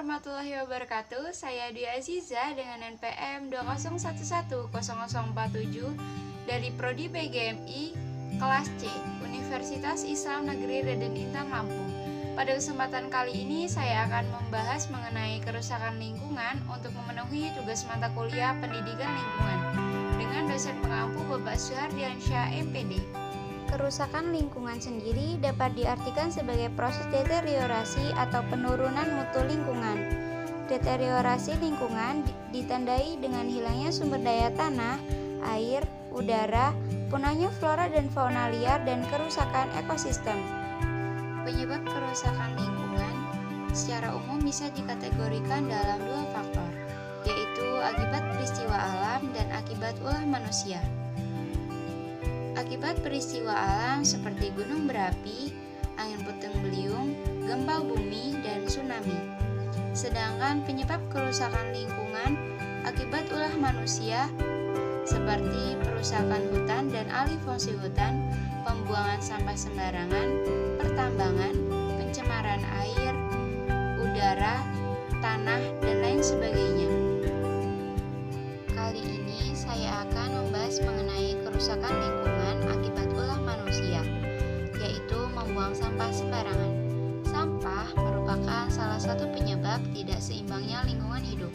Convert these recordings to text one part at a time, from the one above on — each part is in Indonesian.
warahmatullahi wabarakatuh. Saya Dwi Aziza dengan NPM 20110047 dari Prodi PGMI kelas C, Universitas Islam Negeri Raden Intan Lampung. Pada kesempatan kali ini saya akan membahas mengenai kerusakan lingkungan untuk memenuhi tugas mata kuliah pendidikan lingkungan dengan dosen pengampu Bapak Suhardiansyah MPD. Kerusakan lingkungan sendiri dapat diartikan sebagai proses deteriorasi atau penurunan mutu lingkungan. Deteriorasi lingkungan ditandai dengan hilangnya sumber daya tanah, air, udara, punahnya flora dan fauna liar, dan kerusakan ekosistem. Penyebab kerusakan lingkungan secara umum bisa dikategorikan dalam dua faktor, yaitu akibat peristiwa alam dan akibat ulah manusia. Akibat peristiwa alam seperti gunung berapi, angin puting beliung, gempa bumi, dan tsunami. Sedangkan penyebab kerusakan lingkungan akibat ulah manusia seperti perusakan hutan dan alih fungsi hutan, pembuangan sampah sembarangan, pertambangan, pencemaran air, udara, tanah, dan lain sebagainya. Kali ini saya akan membahas mengenai kerusakan lingkungan akibat ulah manusia, yaitu membuang sampah sembarangan. Sampah merupakan salah satu penyebab tidak seimbangnya lingkungan hidup,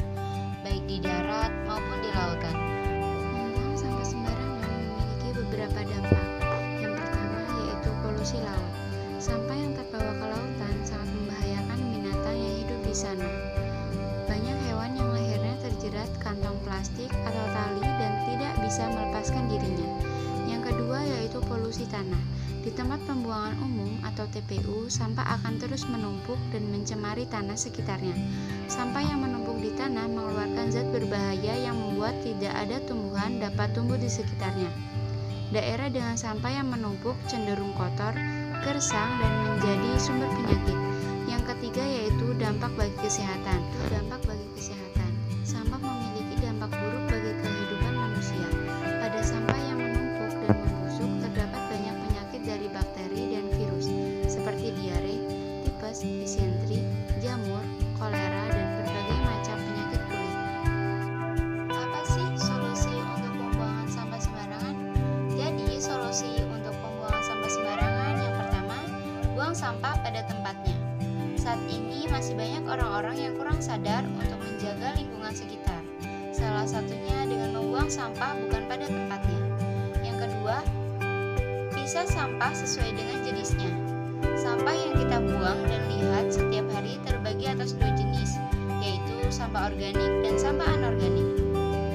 baik di darat maupun di lautan. Membuang sampah sembarangan memiliki beberapa dampak. Yang pertama yaitu polusi laut. Sampah yang terbawa ke lautan sangat membahayakan binatang yang hidup di sana. Banyak hewan yang lahirnya terjerat kantong plastik atau tali dan tidak bisa melepaskan dirinya. Yang kedua yaitu polusi tanah. Di tempat pembuangan umum atau TPU, sampah akan terus menumpuk dan mencemari tanah sekitarnya. Sampah yang menumpuk di tanah mengeluarkan zat berbahaya yang membuat tidak ada tumbuhan dapat tumbuh di sekitarnya. Daerah dengan sampah yang menumpuk cenderung kotor, gersang, dan menjadi sumber penyakit. Yang ketiga yaitu dampak bagi kesehatan. Sampah memiliki dampak buruk bagi kehidupan manusia. Pada sampah yang menumpuk dan membusuk terdapat banyak penyakit dari bakteri dan virus seperti diare, tipes, disentri, jamur, kolera, dan berbagai macam penyakit kulit. Apa sih solusi untuk pembuangan sampah sembarangan? Jadi, solusi untuk pembuangan sampah sembarangan yang pertama, buang sampah pada tempatnya. Saat ini masih banyak orang-orang yang kurang sadar untuk menjaga lingkungan sekitar. Salah satunya dengan membuang sampah bukan pada tempatnya. Yang kedua, pisah sampah sesuai dengan jenisnya. Sampah yang kita buang dan lihat setiap hari terbagi atas dua jenis, yaitu sampah organik dan sampah anorganik.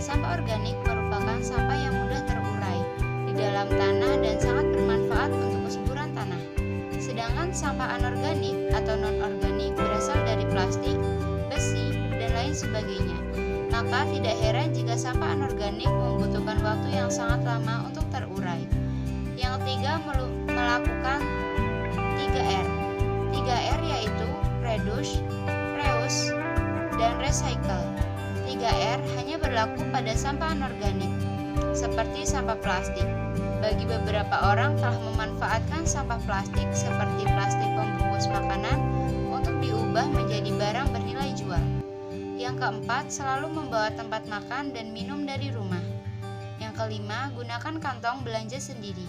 Sampah organik merupakan sampah yang mudah terurai di dalam tanah dan sangat bermanfaat untuk kesuburan tanah. Sedangkan sampah anorganik atau non-organik berasal dari plastik, besi, dan lain sebagainya. Maka tidak heran jika sampah anorganik membutuhkan waktu yang sangat lama untuk terurai. Yang ketiga, melakukan 3R. 3R yaitu reduce, reuse, dan recycle. 3R hanya berlaku pada sampah anorganik, seperti sampah plastik. Bagi beberapa orang telah memanfaatkan sampah plastik seperti plastik pembungkus makanan untuk diubah menjadi barang bernilai jual. Yang keempat, selalu membawa tempat makan dan minum dari rumah. Yang kelima, gunakan kantong belanja sendiri.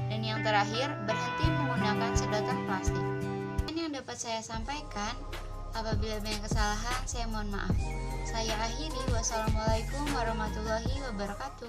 Dan yang terakhir, berhenti menggunakan sedotan plastik. Ini yang dapat saya sampaikan. Apabila banyak kesalahan, saya mohon maaf. Saya akhiri. Wassalamualaikum warahmatullahi wabarakatuh.